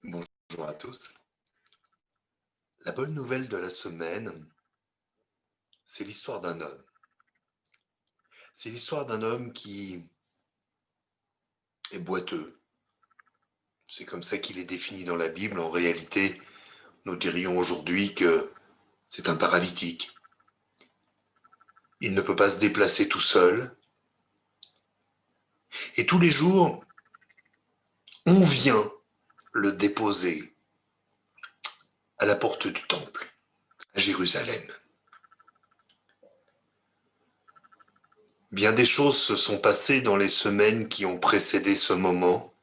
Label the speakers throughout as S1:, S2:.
S1: Bonjour à tous. La bonne nouvelle de la semaine, c'est l'histoire d'un homme. C'est l'histoire d'un homme qui est boiteux. C'est comme ça qu'il est défini dans la Bible. En réalité, nous dirions aujourd'hui que c'est un paralytique. Il ne peut pas se déplacer tout seul. Et tous les jours, on vient le déposer à la porte du temple, à Jérusalem. Bien des choses se sont passées dans les semaines qui ont précédé ce moment.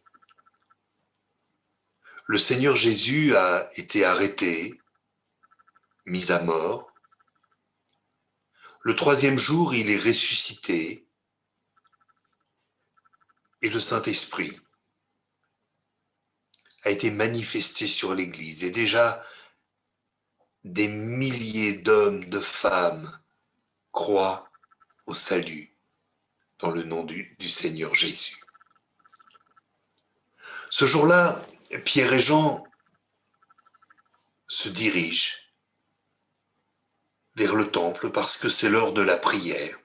S1: Le Seigneur Jésus a été arrêté, mis à mort. Le troisième jour, il est ressuscité et le Saint-Esprit a été manifesté sur l'Église. Et déjà, des milliers d'hommes, de femmes croient au salut dans le nom du Seigneur Jésus. Ce jour-là, Pierre et Jean se dirigent vers le temple parce que c'est l'heure de la prière.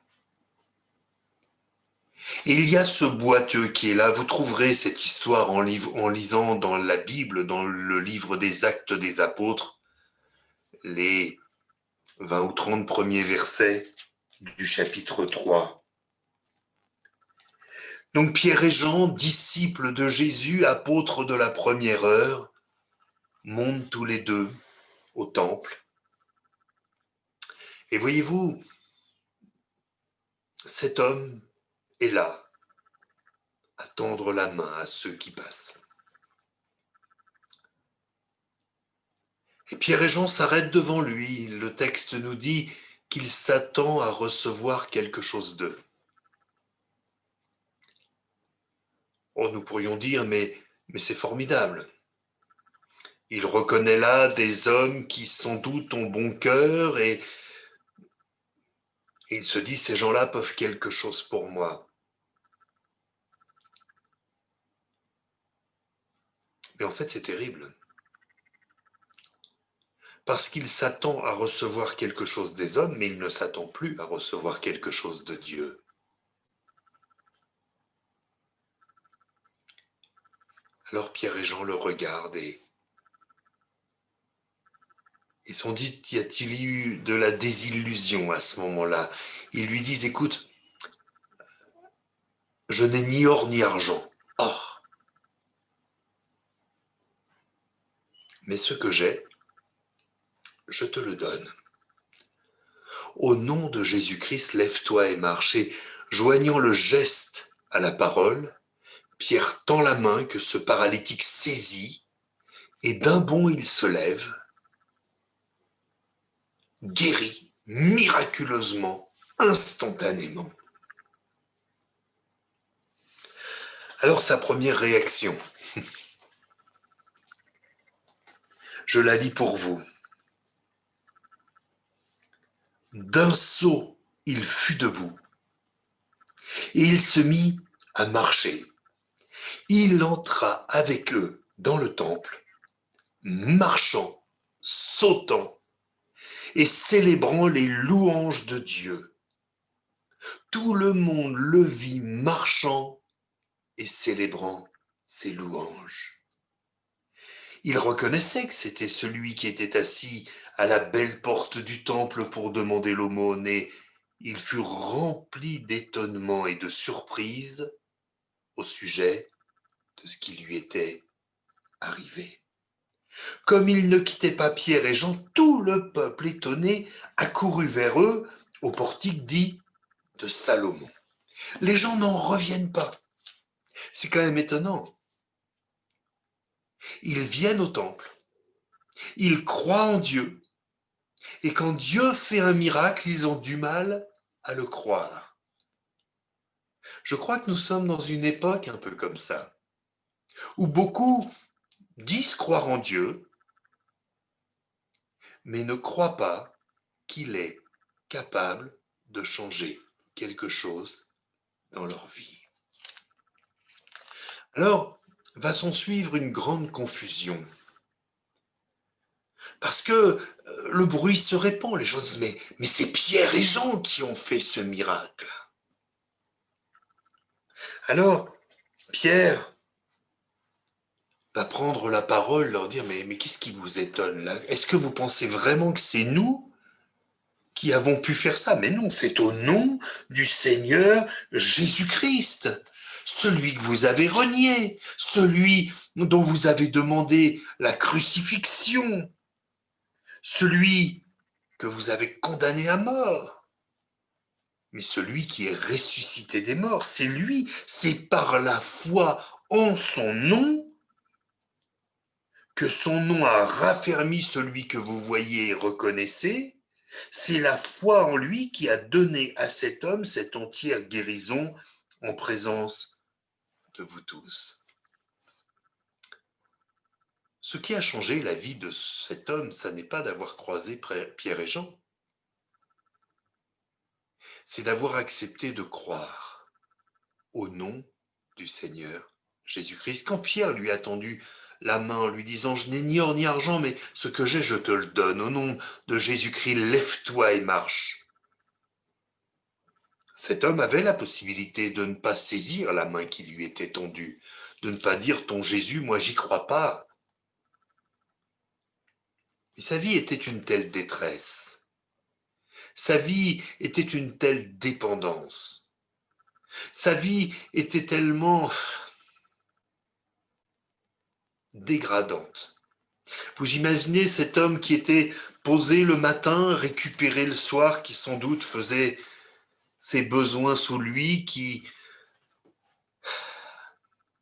S1: Et il y a ce boiteux qui est là. Vous trouverez cette histoire en lisant dans la Bible, dans le livre des Actes des Apôtres, les 20 ou 30 premiers versets du chapitre 3. Donc Pierre et Jean, disciples de Jésus, apôtres de la première heure, montent tous les deux au temple. Et voyez-vous, cet homme est là, à tendre la main à ceux qui passent. Et Pierre et Jean s'arrêtent devant lui. Le texte nous dit qu'il s'attend à recevoir quelque chose d'eux. Oh, nous pourrions dire, mais c'est formidable. Il reconnaît là des hommes qui sans doute ont bon cœur et il se dit, ces gens-là peuvent quelque chose pour moi. Mais en fait, c'est terrible. Parce qu'il s'attend à recevoir quelque chose des hommes, mais il ne s'attend plus à recevoir quelque chose de Dieu. Alors Pierre et Jean le regardent et sont dit, y a-t-il eu de la désillusion à ce moment-là? Ils lui disent, écoute, je n'ai ni or ni argent. Or, mais ce que j'ai, je te le donne. Au nom de Jésus-Christ, lève-toi et marche. Et joignant le geste à la parole, Pierre tend la main que ce paralytique saisit, et d'un bond il se lève, guéri miraculeusement, instantanément. Alors sa première réaction, je la lis pour vous. D'un saut, il fut debout, et il se mit à marcher. Il entra avec eux dans le temple, marchant, sautant et célébrant les louanges de Dieu. Tout le monde le vit marchant et célébrant ses louanges. Il reconnaissait que c'était celui qui était assis à la belle porte du temple pour demander l'aumône, et il fut rempli d'étonnement et de surprise au sujet de ce qui lui était arrivé. Comme il ne quittait pas Pierre et Jean, tout le peuple étonné accourut vers eux au portique dit de Salomon. Les gens n'en reviennent pas. C'est quand même étonnant. Ils viennent au temple, ils croient en Dieu, et quand Dieu fait un miracle, ils ont du mal à le croire. Je crois que nous sommes dans une époque un peu comme ça, où beaucoup disent croire en Dieu, mais ne croient pas qu'il est capable de changer quelque chose dans leur vie. Alors, va s'en suivre une grande confusion. Parce que le bruit se répand, les gens disent mais c'est Pierre et Jean qui ont fait ce miracle. Alors, Pierre va prendre la parole, leur dire mais qu'est-ce qui vous étonne là? Est-ce que vous pensez vraiment que c'est nous qui avons pu faire ça? Mais non, c'est au nom du Seigneur Jésus-Christ, celui que vous avez renié, celui dont vous avez demandé la crucifixion, celui que vous avez condamné à mort. Mais celui qui est ressuscité des morts, c'est lui, c'est par la foi en son nom que son nom a raffermi celui que vous voyez et reconnaissez. C'est la foi en lui qui a donné à cet homme cette entière guérison en présence de vous tous. Ce qui a changé la vie de cet homme, ça n'est pas d'avoir croisé Pierre et Jean, c'est d'avoir accepté de croire au nom du Seigneur Jésus-Christ. Quand Pierre lui a tendu la main en lui disant « Je n'ai ni or ni argent, mais ce que j'ai, je te le donne. Au nom de Jésus-Christ, lève-toi et marche. » Cet homme avait la possibilité de ne pas saisir la main qui lui était tendue, de ne pas dire « Ton Jésus, moi j'y crois pas ». Mais sa vie était une telle détresse, sa vie était une telle dépendance, sa vie était tellement dégradante. Vous imaginez cet homme qui était posé le matin, récupéré le soir, qui sans doute faisait ses besoins sous lui, qui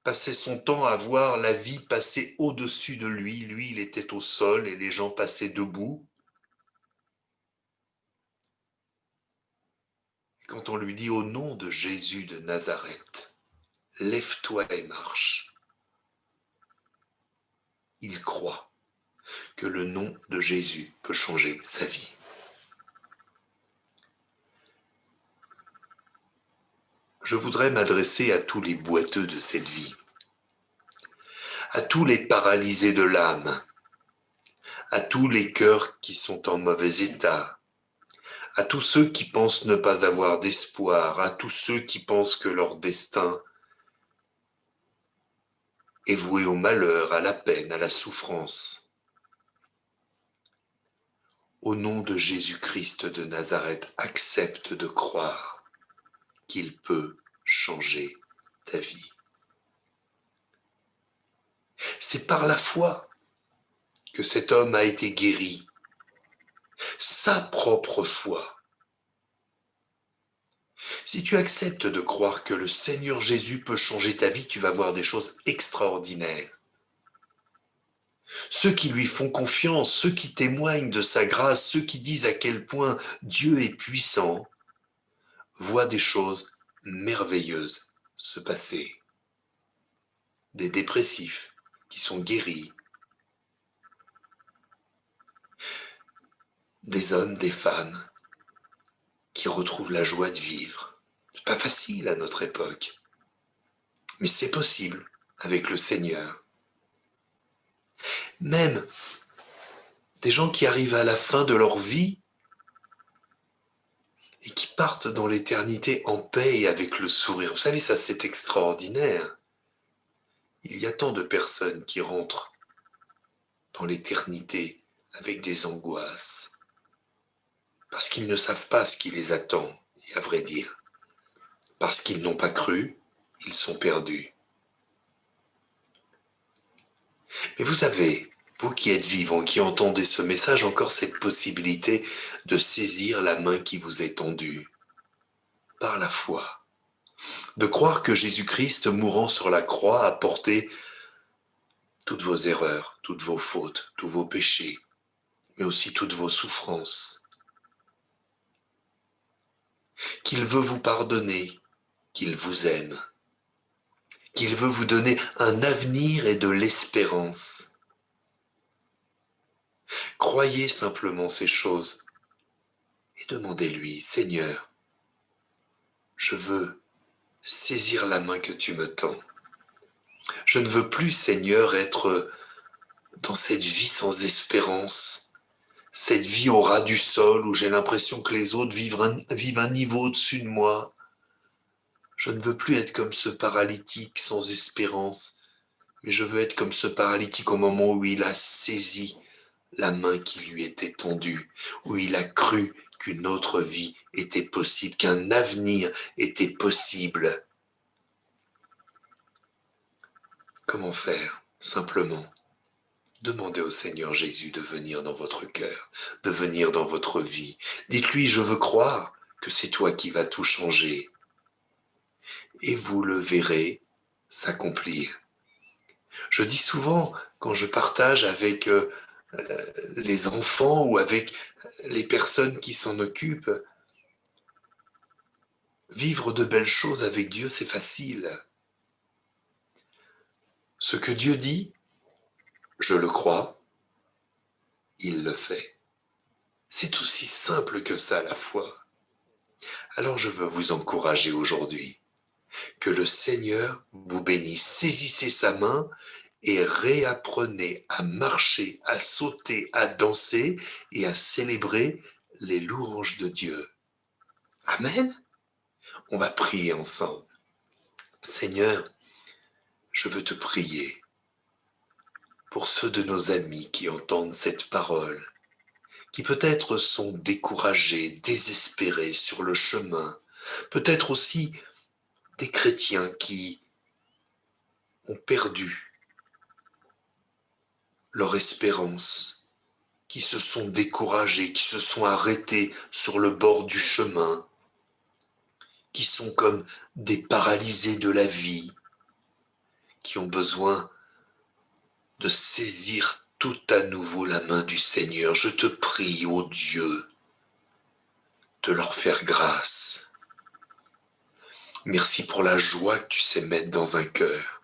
S1: passait son temps à voir la vie passer au-dessus de lui. Lui, il était au sol et les gens passaient debout. Quand on lui dit au nom de Jésus de Nazareth, lève-toi et marche, il croit que le nom de Jésus peut changer sa vie. Je voudrais m'adresser à tous les boiteux de cette vie, à tous les paralysés de l'âme, à tous les cœurs qui sont en mauvais état, à tous ceux qui pensent ne pas avoir d'espoir, à tous ceux qui pensent que leur destin est voué au malheur, à la peine, à la souffrance. Au nom de Jésus-Christ de Nazareth, accepte de croire qu'il peut changer ta vie. C'est par la foi que cet homme a été guéri, sa propre foi. Si tu acceptes de croire que le Seigneur Jésus peut changer ta vie, tu vas voir des choses extraordinaires. Ceux qui lui font confiance, ceux qui témoignent de sa grâce, ceux qui disent à quel point Dieu est puissant, voient des choses merveilleuses se passer. Des dépressifs qui sont guéris, des hommes, des femmes qui retrouvent la joie de vivre. C'est pas facile à notre époque, mais c'est possible avec le Seigneur. Même des gens qui arrivent à la fin de leur vie et qui partent dans l'éternité en paix et avec le sourire. Vous savez, ça c'est extraordinaire. Il y a tant de personnes qui rentrent dans l'éternité avec des angoisses, parce qu'ils ne savent pas ce qui les attend, et à vrai dire, parce qu'ils n'ont pas cru, ils sont perdus. Mais vous avez, vous qui êtes vivants, qui entendez ce message, encore cette possibilité de saisir la main qui vous est tendue par la foi, de croire que Jésus-Christ, mourant sur la croix, a porté toutes vos erreurs, toutes vos fautes, tous vos péchés, mais aussi toutes vos souffrances, qu'il veut vous pardonner, qu'il vous aime, qu'il veut vous donner un avenir et de l'espérance. Croyez simplement ces choses et demandez-lui, Seigneur, je veux saisir la main que tu me tends. Je ne veux plus, Seigneur, être dans cette vie sans espérance, cette vie au ras du sol où j'ai l'impression que les autres vivent un niveau au-dessus de moi. Je ne veux plus être comme ce paralytique sans espérance, mais je veux être comme ce paralytique au moment où il a saisi la main qui lui était tendue, où il a cru qu'une autre vie était possible, qu'un avenir était possible. Comment faire? Simplement, demandez au Seigneur Jésus de venir dans votre cœur, de venir dans votre vie. Dites-lui, je veux croire que c'est toi qui vas tout changer. Et vous le verrez s'accomplir. Je dis souvent, quand je partage avec les enfants ou avec les personnes qui s'en occupent, vivre de belles choses avec Dieu, c'est facile. Ce que Dieu dit, je le crois, il le fait. C'est aussi simple que ça, la foi. Alors je veux vous encourager aujourd'hui. Que le Seigneur vous bénisse. Saisissez sa main et réapprenez à marcher, à sauter, à danser et à célébrer les louanges de Dieu. Amen. On va prier ensemble. Seigneur, je veux te prier pour ceux de nos amis qui entendent cette parole, qui peut-être sont découragés, désespérés sur le chemin, peut-être aussi des chrétiens qui ont perdu leur espérance, qui se sont découragés, qui se sont arrêtés sur le bord du chemin, qui sont comme des paralysés de la vie, qui ont besoin de saisir tout à nouveau la main du Seigneur. Je te prie, ô Dieu, de leur faire grâce. Merci pour la joie que tu sais mettre dans un cœur,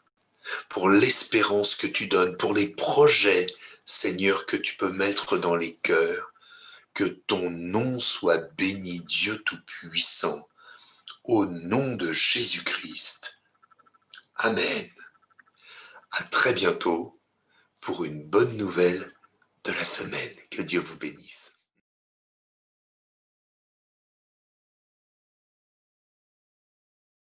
S1: pour l'espérance que tu donnes, pour les projets, Seigneur, que tu peux mettre dans les cœurs. Que ton nom soit béni, Dieu Tout-Puissant, au nom de Jésus-Christ. Amen. À très bientôt pour une bonne nouvelle de la semaine. Que Dieu vous bénisse.